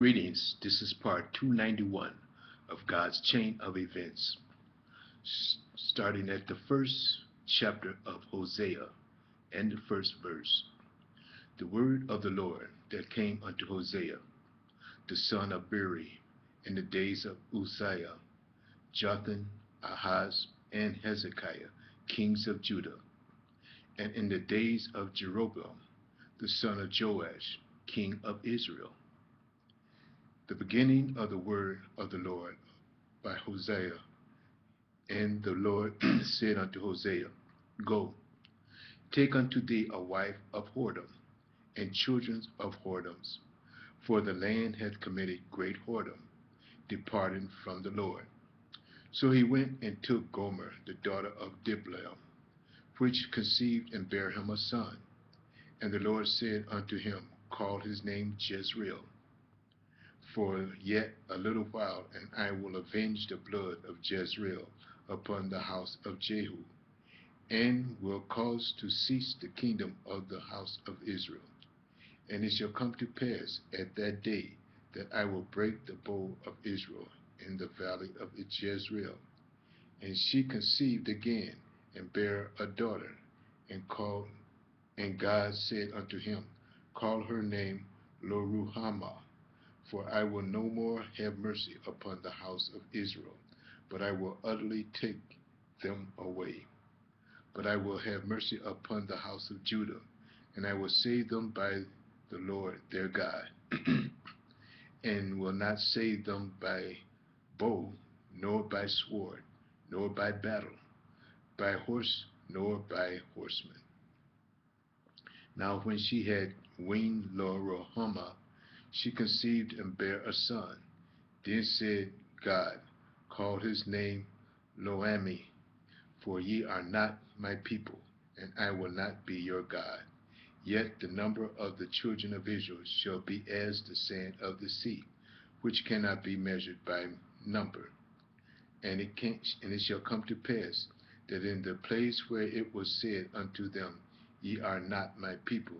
Greetings, this is part 291 of God's chain of events, starting at the first chapter of Hosea and the first verse. The word of the Lord that came unto Hosea, the son of Beeri, in the days of Uzziah, Jotham, Ahaz, and Hezekiah, kings of Judah, and in the days of Jeroboam, the son of Joash, king of Israel. The beginning of the word of the Lord by Hosea. And the Lord said unto Hosea, Go, take unto thee a wife of whoredom, and children of whoredoms, for the land hath committed great whoredom, departing from the Lord. So he went and took Gomer, the daughter of Diblaim, which conceived and bare him a son. And the Lord said unto him, Call his name Jezreel. For yet a little while, and I will avenge the blood of Jezreel upon the house of Jehu, and will cause to cease the kingdom of the house of Israel. And it shall come to pass at that day that I will break the bow of Israel in the valley of Jezreel. And she conceived again, and bare a daughter, and God said unto him, Call her name Loruhamah, for I will no more have mercy upon the house of Israel, but I will utterly take them away. But I will have mercy upon the house of Judah, and I will save them by the Lord their God, and will not save them by bow, nor by sword, nor by battle, by horse, nor by horsemen. Now when she had weaned Loruhamah, she conceived and bare a son. Then said God, Call his name Loami, for ye are not my people, and I will not be your God. Yet the number of the children of Israel shall be as the sand of the sea, which cannot be measured by number. And it shall come to pass that in the place where it was said unto them, Ye are not my people,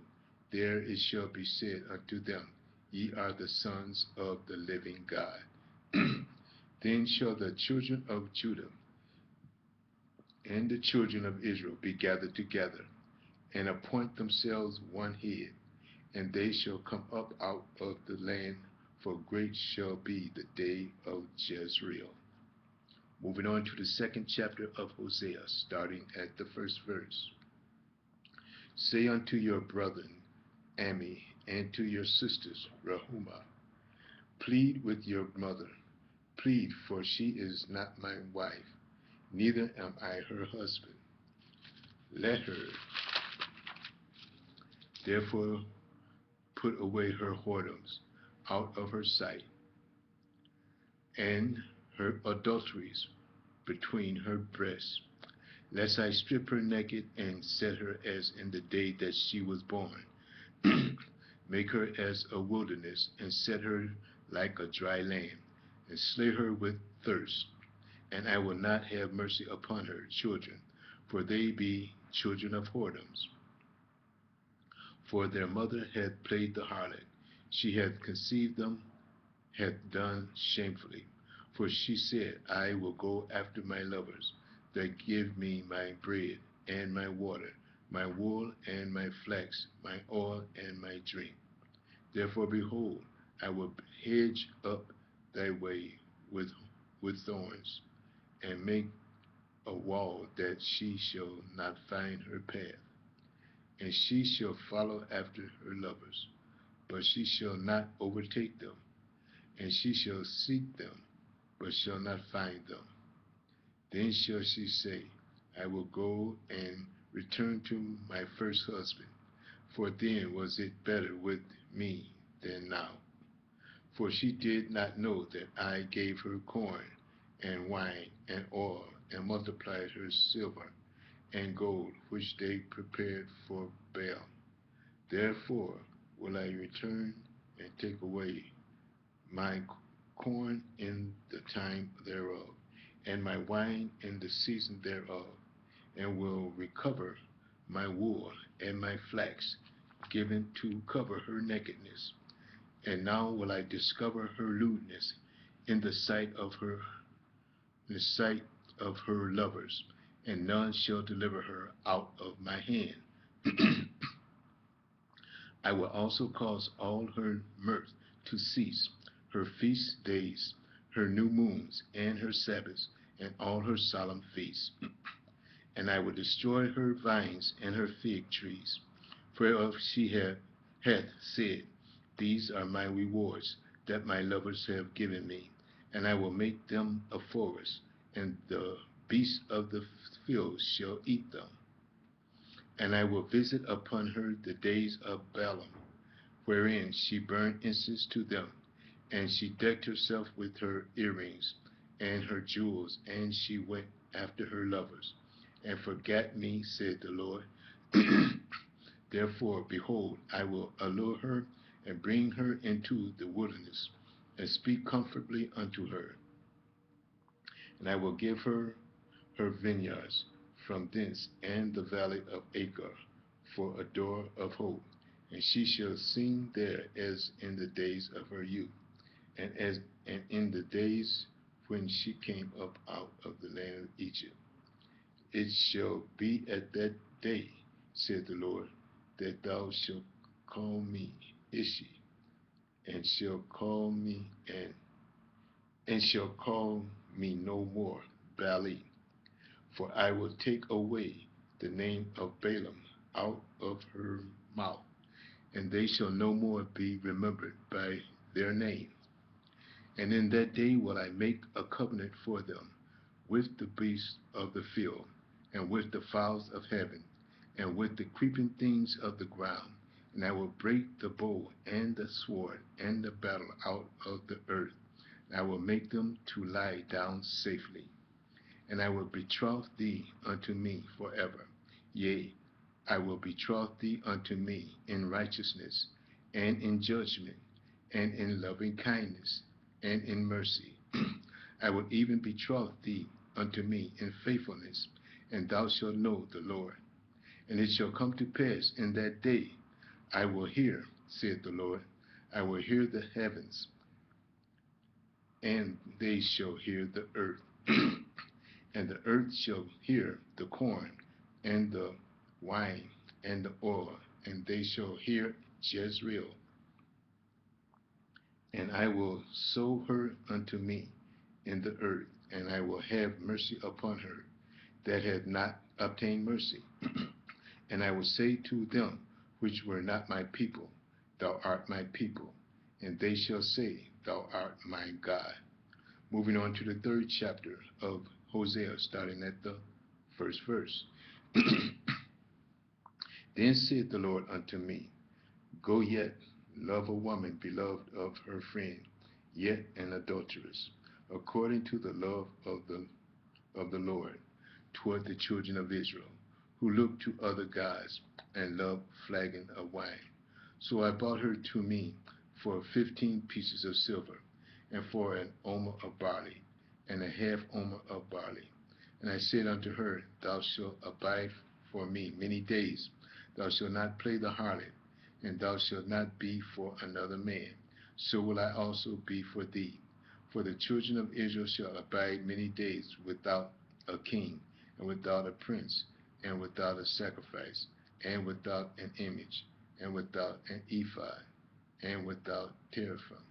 there it shall be said unto them, Ye are the sons of the living God. Then shall the children of Judah and the children of Israel be gathered together, and appoint themselves one head, and they shall come up out of the land, for great shall be the day of Jezreel. Moving on to the second chapter of Hosea, starting at the first verse. Say unto your brethren, Ami, and to your sisters, Rahumah, plead with your mother, plead, for she is not my wife, neither am I her husband. Let her therefore put away her whoredoms out of her sight, and her adulteries between her breasts, lest I strip her naked and set her as in the day that she was born, make her as a wilderness, and set her like a dry land, and slay her with thirst. And I will not have mercy upon her children, for they be children of whoredoms. For their mother hath played the harlot, she hath conceived them, hath done shamefully. For she said, I will go after my lovers, that give me my bread and my water, my wool and my flax, my oil and my drink. Therefore, behold, I will hedge up thy way with thorns, and make a wall that she shall not find her path. And she shall follow after her lovers, but she shall not overtake them. And she shall seek them, but shall not find them. Then shall she say, I will go and return to my first husband, for then was it better with me than now. For she did not know that I gave her corn and wine and oil, and multiplied her silver and gold, which they prepared for Baal. Therefore will I return and take away my corn in the time thereof, and my wine in the season thereof, and will recover my wool and my flax, given to cover her nakedness, And now will I discover her lewdness in the sight of her lovers, and none shall deliver her out of my hand. I will also cause all her mirth to cease, her feast days, her new moons, and her Sabbaths, and all her solemn feasts. And I will destroy her vines and her fig trees, whereof she hath said, These are my rewards that my lovers have given me, and I will make them a forest, and the beasts of the field shall eat them. And I will visit upon her the days of Balaam, wherein she burned incense to them, and she decked herself with her earrings and her jewels, and she went after her lovers, and forgat me, said the Lord. Therefore, behold, I will allure her, and bring her into the wilderness, and speak comfortably unto her. And I will give her her vineyards from thence, and the valley of Achor, for a door of hope. And she shall sing there as in the days of her youth, and in the days when she came up out of the land of Egypt. It shall be at that day, said the Lord, that thou shalt call me Ishi, and shall call me and shall call me no more Baali, for I will take away the name of Balaam out of her mouth, and they shall no more be remembered by their name. And in that day will I make a covenant for them with the beasts of the field, and with the fowls of heaven, and with the creeping things of the ground. And I will break the bow and the sword and the battle out of the earth. And I will make them to lie down safely. And I will betroth thee unto me forever. Yea, I will betroth thee unto me in righteousness, and in judgment, and in loving kindness, and in mercy. I will even betroth thee unto me in faithfulness, and thou shalt know the Lord. And it shall come to pass in that day, I will hear, saith the Lord, I will hear the heavens, and they shall hear the earth. And the earth shall hear the corn, and the wine, and the oil, and they shall hear Jezreel. And I will sow her unto me in the earth, and I will have mercy upon her that had not obtained mercy. And I will say to them which were not my people, Thou art my people, and they shall say, Thou art my God. Moving on to the third chapter of Hosea, starting at the first verse. Then said the Lord unto me, Go yet, love a woman beloved of her friend, yet an adulteress, according to the love of the Lord toward the children of Israel, who look to other gods and love flagon of wine. So I bought her to me for 15 pieces of silver, and for an omer of barley, and a half omer of barley. And I said unto her, Thou shalt abide for me many days. Thou shalt not play the harlot, and thou shalt not be for another man. So will I also be for thee. For the children of Israel shall abide many days without a king, and without a prince, and without a sacrifice, and without an image, and without an ephod, and without teraphims.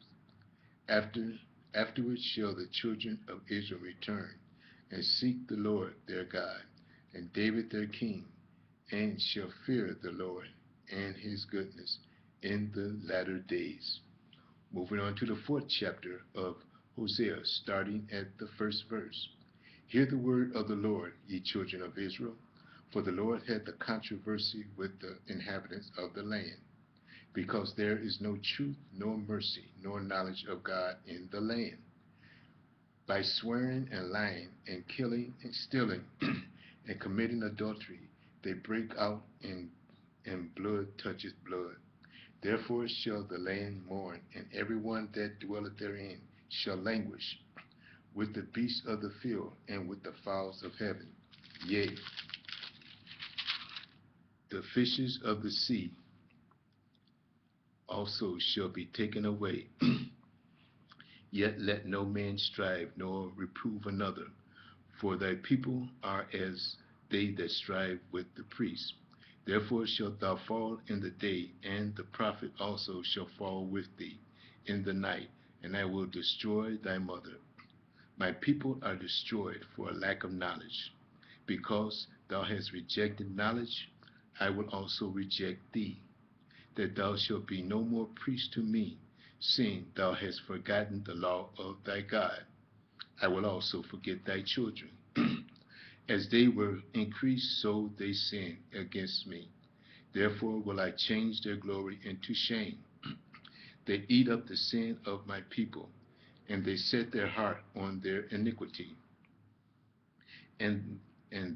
Afterwards shall the children of Israel return, and seek the Lord their God, and David their king, and shall fear the Lord and his goodness in the latter days. Moving on to the fourth chapter of Hosea, starting at the first verse. Hear the word of the Lord, ye children of Israel, for the Lord hath a controversy with the inhabitants of the land, because there is no truth, nor mercy, nor knowledge of God in the land. By swearing and lying, and killing and stealing, and committing adultery, they break out, and blood toucheth blood. Therefore shall the land mourn, and every one that dwelleth therein shall languish, with the beasts of the field, and with the fowls of heaven. Yea, the fishes of the sea, also shall be taken away. Yet let no man strive nor reprove another, for thy people are as they that strive with the priests. Therefore shalt thou fall in the day, and the prophet also shall fall with thee in the night, and I will destroy thy mother. My people are destroyed for a lack of knowledge. Because thou hast rejected knowledge, I will also reject thee, that thou shalt be no more priest to me, seeing thou hast forgotten the law of thy God. I will also forget thy children. As they were increased, so they sinned against me. Therefore will I change their glory into shame. They eat up the sin of my people, and they set their heart on their iniquity. And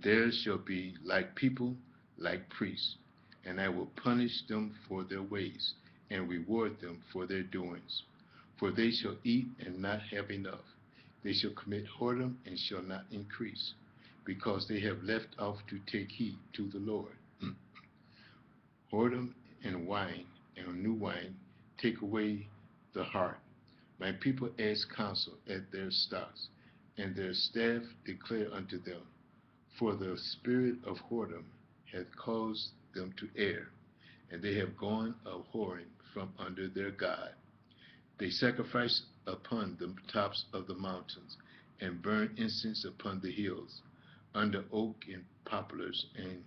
there shall be like people, like priests, and I will punish them for their ways, and reward them for their doings. For they shall eat and not have enough. They shall commit whoredom and shall not increase, because they have left off to take heed to the Lord. Whoredom and wine and new wine take away the heart. My people ask counsel at their stocks, and their staff declare unto them. For the spirit of whoredom hath caused them to err, and they have gone a whoring from under their God. They sacrifice upon the tops of the mountains, and burn incense upon the hills, under oak and poplars and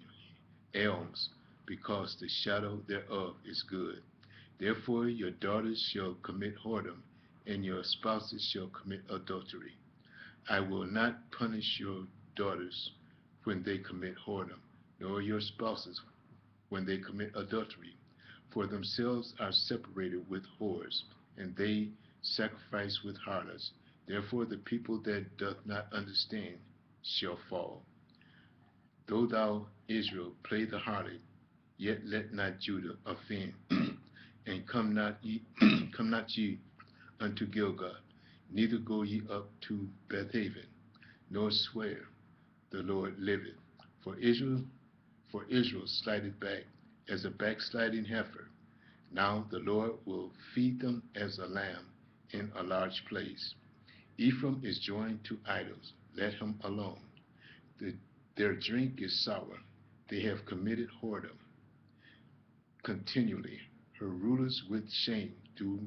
elms, because the shadow thereof is good. Therefore your daughters shall commit whoredom, and your spouses shall commit adultery. I will not punish your daughters when they commit whoredom, nor your spouses when they commit adultery, for themselves are separated with whores, and they sacrifice with harlots. Therefore the people that doth not understand shall fall. Though thou, Israel, play the harlot, yet let not Judah offend, and come not ye, come not ye unto Gilgal, neither go ye up to Bethaven, nor swear, the Lord liveth. For Israel slided back as a backsliding heifer. Now the Lord will feed them as a lamb in a large place. Ephraim is joined to idols. Let him alone. Their drink is sour. They have committed whoredom continually. Her rulers with shame do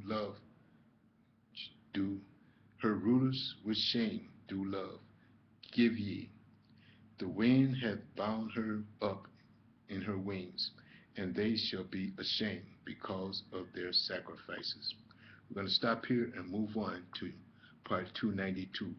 her rulers with shame do love. Give ye. The wind hath bound her up in her wings, and they shall be ashamed because of their sacrifices. We're going to stop here and move on to part 292.